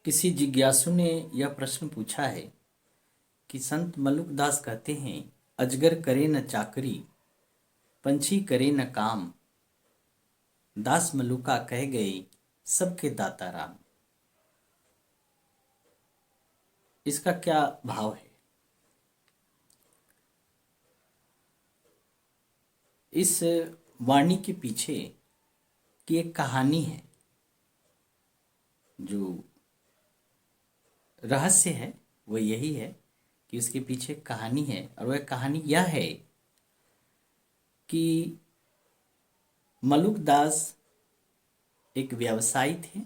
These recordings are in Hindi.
किसी जिज्ञासु ने यह प्रश्न पूछा है कि संत मलुकदास कहते हैं, अजगर करे न चाकरी, पंछी करे न काम, दास मलुका कह गए सबके दाता राम। इसका क्या भाव है? इस वाणी के पीछे की एक कहानी है। जो रहस्य है वो यही है कि उसके पीछे एक कहानी है, और वह कहानी यह है कि मलुकदास एक व्यवसायी थे।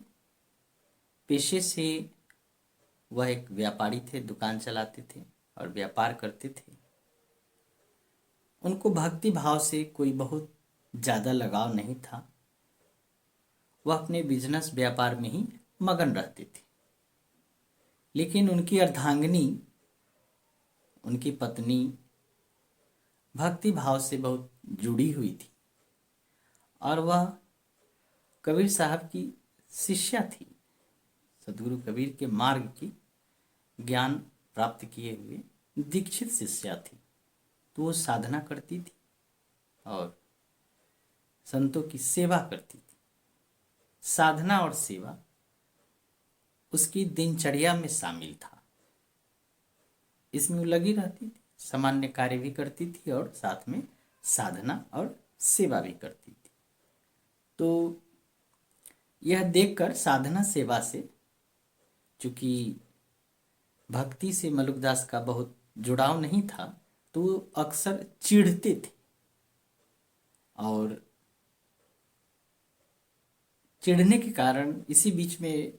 पेशे से वह एक व्यापारी थे, दुकान चलाते थे और व्यापार करते थे। उनको भक्ति भाव से कोई बहुत ज़्यादा लगाव नहीं था। वह अपने बिजनेस व्यापार में ही मगन रहते थे। लेकिन उनकी अर्धांगिनी, उनकी पत्नी भक्ति भाव से बहुत जुड़ी हुई थी और वह कबीर साहब की शिष्या थी। सदगुरु कबीर के मार्ग की ज्ञान प्राप्त किए हुए दीक्षित शिष्या थी। तो वो साधना करती थी और संतों की सेवा करती थी। साधना और सेवा उसकी दिनचर्या में शामिल था। इसमें वो लगी रहती थी, सामान्य कार्य भी करती थी और साथ में साधना और सेवा भी करती थी। तो यह देखकर साधना सेवा से, चूंकि भक्ति से मलुकदास का बहुत जुड़ाव नहीं था, तो वो अक्सर चिढ़ते थे और चिढ़ने के कारण इसी बीच में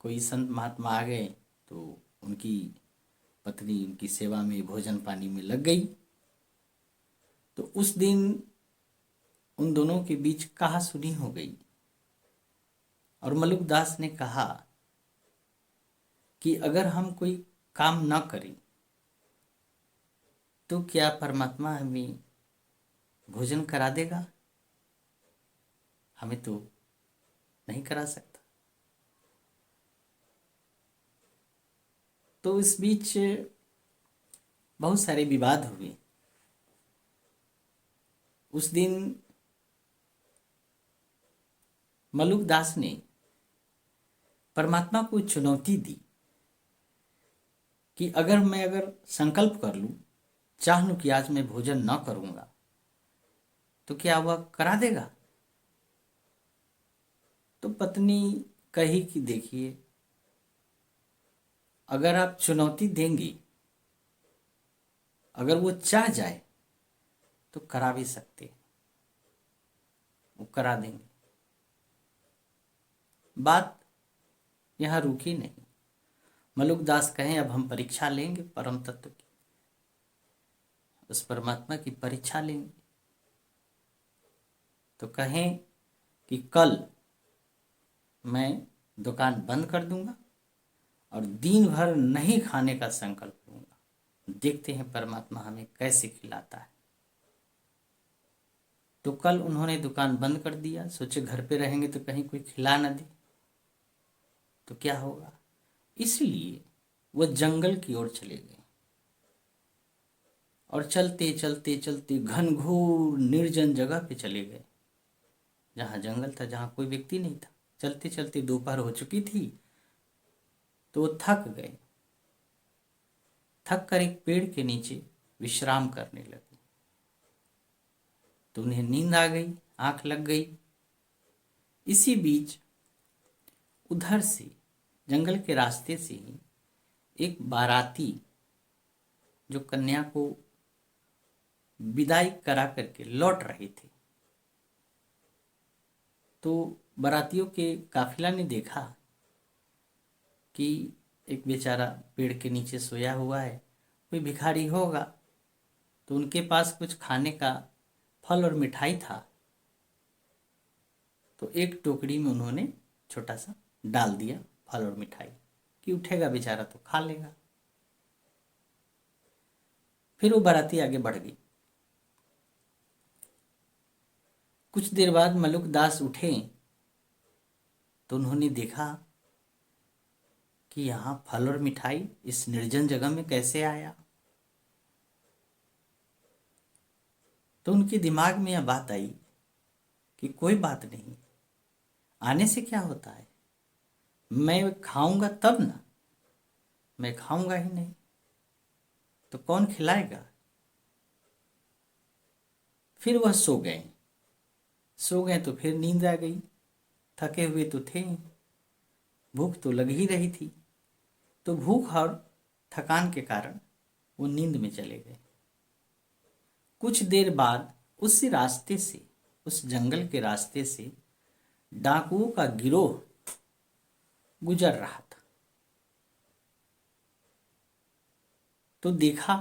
कोई संत महात्मा आ गए तो उनकी पत्नी उनकी सेवा में, भोजन पानी में लग गई। तो उस दिन उन दोनों के बीच कहासुनी हो गई और मलुकदास ने कहा कि अगर हम कोई काम न करें तो क्या परमात्मा हमें भोजन करा देगा? हमें तो नहीं करा सकता। तो इस बीच बहुत सारे विवाद हुए। उस दिन मलुकदास ने परमात्मा को चुनौती दी कि अगर संकल्प कर लूं, चाह लूं कि आज मैं भोजन न करूंगा, तो क्या वह करा देगा? तो पत्नी कही कि देखिए, अगर आप चुनौती देंगी, अगर वो चाह जाए तो करा भी सकते, वो करा देंगे। बात यहाँ रुकी नहीं। मलुकदास कहें, अब हम परीक्षा लेंगे परम तत्व की, उस परमात्मा की परीक्षा लेंगे। तो कहें कि कल मैं दुकान बंद कर दूंगा और दिन भर नहीं खाने का संकल्प लूंगा, देखते हैं परमात्मा हमें कैसे खिलाता है। तो कल उन्होंने दुकान बंद कर दिया। सोचे घर पे रहेंगे तो कहीं कोई खिला ना दे तो क्या होगा। इसलिए वह जंगल की ओर चले गए और चलते चलते चलते घनघोर निर्जन जगह पे चले गए, जहाँ जंगल था, जहाँ कोई व्यक्ति नहीं था। चलते चलते दोपहर हो चुकी थी तो वो थक गए। थक कर एक पेड़ के नीचे विश्राम करने लगे। तो उन्हें नींद आ गई, आंख लग गई। इसी बीच उधर से, जंगल के रास्ते से ही एक बाराती जो कन्या को विदाई करा करके लौट रहे थे, तो बारातियों के काफिला ने देखा कि एक बेचारा पेड़ के नीचे सोया हुआ है, कोई भिखारी होगा। तो उनके पास कुछ खाने का फल और मिठाई था, तो एक टोकरी में उन्होंने छोटा सा डाल दिया फल और मिठाई, कि उठेगा बेचारा तो खा लेगा। फिर वो बाराती आगे बढ़ गई। कुछ देर बाद मलुकदास उठे तो उन्होंने देखा कि यहाँ फल और मिठाई इस निर्जन जगह में कैसे आया। तो उनके दिमाग में यह बात आई कि कोई बात नहीं, आने से क्या होता है, मैं खाऊंगा तब ना, मैं खाऊंगा ही नहीं तो कौन खिलाएगा। फिर वह सो गए तो फिर नींद आ गई। थके हुए तो थे, भूख तो लग ही रही थी, तो भूख और थकान के कारण वो नींद में चले गए। कुछ देर बाद उस रास्ते से, उस जंगल के रास्ते से डाकुओं का गिरोह गुजर रहा था। तो देखा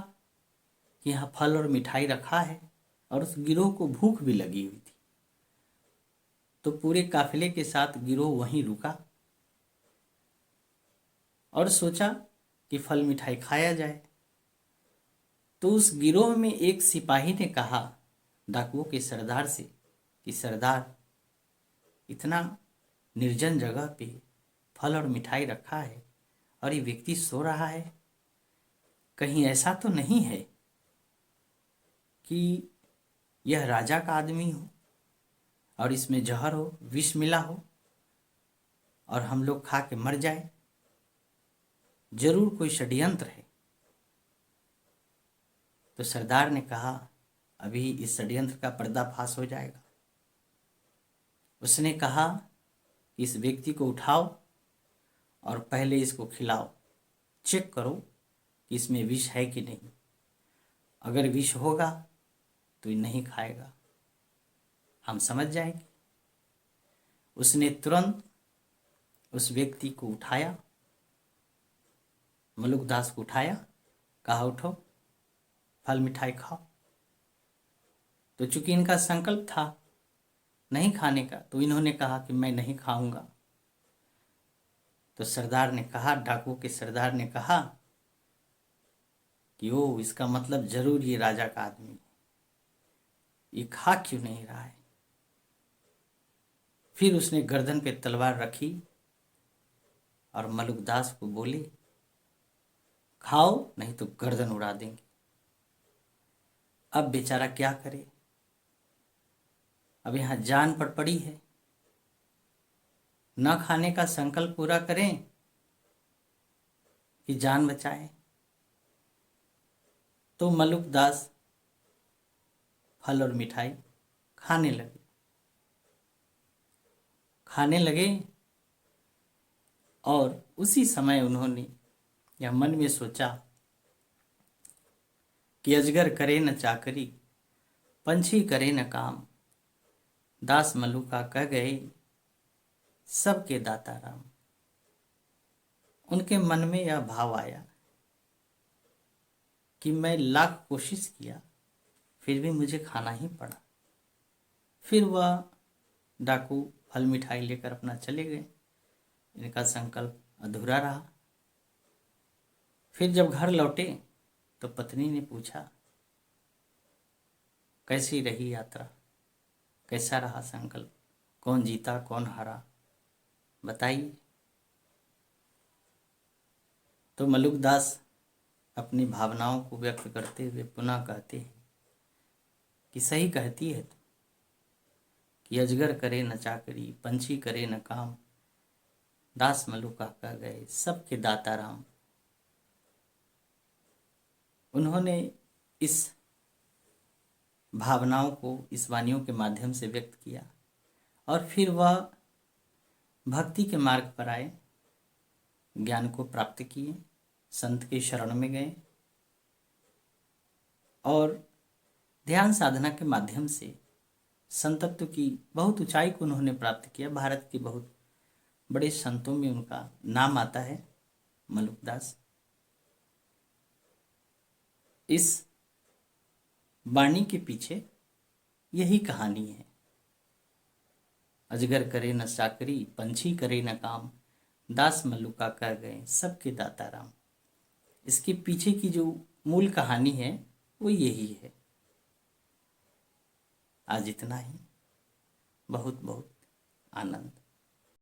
कि यहाँ फल और मिठाई रखा है और उस गिरोह को भूख भी लगी हुई थी। तो पूरे काफिले के साथ गिरोह वहीं रुका और सोचा कि फल मिठाई खाया जाए। तो उस गिरोह में एक सिपाही ने कहा डाकुओं के सरदार से कि सरदार, इतना निर्जन जगह पे फल और मिठाई रखा है और ये व्यक्ति सो रहा है, कहीं ऐसा तो नहीं है कि यह राजा का आदमी हो और इसमें जहर हो, विष मिला हो और हम लोग खा के मर जाए। जरूर कोई षड्यंत्र है। तो सरदार ने कहा अभी इस षड्यंत्र का पर्दाफाश हो जाएगा। उसने कहा कि इस व्यक्ति को उठाओ और पहले इसको खिलाओ, चेक करो कि इसमें विष है कि नहीं। अगर विष होगा तो ये नहीं खाएगा, हम समझ जाएंगे। उसने तुरंत उस व्यक्ति को उठाया, मलुकदास को उठाया, कहा उठो फल मिठाई खाओ। तो चूंकि इनका संकल्प था नहीं खाने का, तो इन्होंने कहा कि मैं नहीं खाऊंगा। तो सरदार ने कहा, डाकुओं के सरदार ने कहा कि ओ, इसका मतलब जरूर ये राजा का आदमी है, ये खा क्यों नहीं रहा है। फिर उसने गर्दन पे तलवार रखी और मलुकदास को बोले, खाओ नहीं तो गर्दन उड़ा देंगे। अब बेचारा क्या करे, अब यहाँ जान पड़ी है, न खाने का संकल्प पूरा करें कि जान बचाएं। तो मलुकदास फल और मिठाई खाने लगे और उसी समय उन्होंने यह मन में सोचा कि अजगर करे न चाकरी, पंछी करे न काम, दास मलुका कह गए सबके दाता राम। उनके मन में यह भाव आया कि मैं लाख कोशिश किया फिर भी मुझे खाना ही पड़ा। फिर वह डाकू फल मिठाई लेकर अपना चले गए। इनका संकल्प अधूरा रहा। फिर जब घर लौटे तो पत्नी ने पूछा, कैसी रही यात्रा, कैसा रहा संकल्प, कौन जीता कौन हारा, बताइए। तो मलुकदास अपनी भावनाओं को व्यक्त करते हुए पुनः कहते हैं कि सही कहती है तो कि अजगर करे न चाकरी, पंछी करे न काम, दास मलुका कह गए सबके दाता राम। उन्होंने इस भावनाओं को इस वाणियों के माध्यम से व्यक्त किया और फिर वह भक्ति के मार्ग पर आए, ज्ञान को प्राप्त किए, संत के शरण में गए और ध्यान साधना के माध्यम से संतत्व की बहुत ऊंचाई को उन्होंने प्राप्त किया। भारत के बहुत बड़े संतों में उनका नाम आता है, मलुकदास। इस वाणी के पीछे यही कहानी है। अजगर करे न चाकरी, पंछी करे न काम, दास मलुका कह गए सबके दाता राम। इसके पीछे की जो मूल कहानी है वो यही है। आज इतना ही। बहुत बहुत आनंद।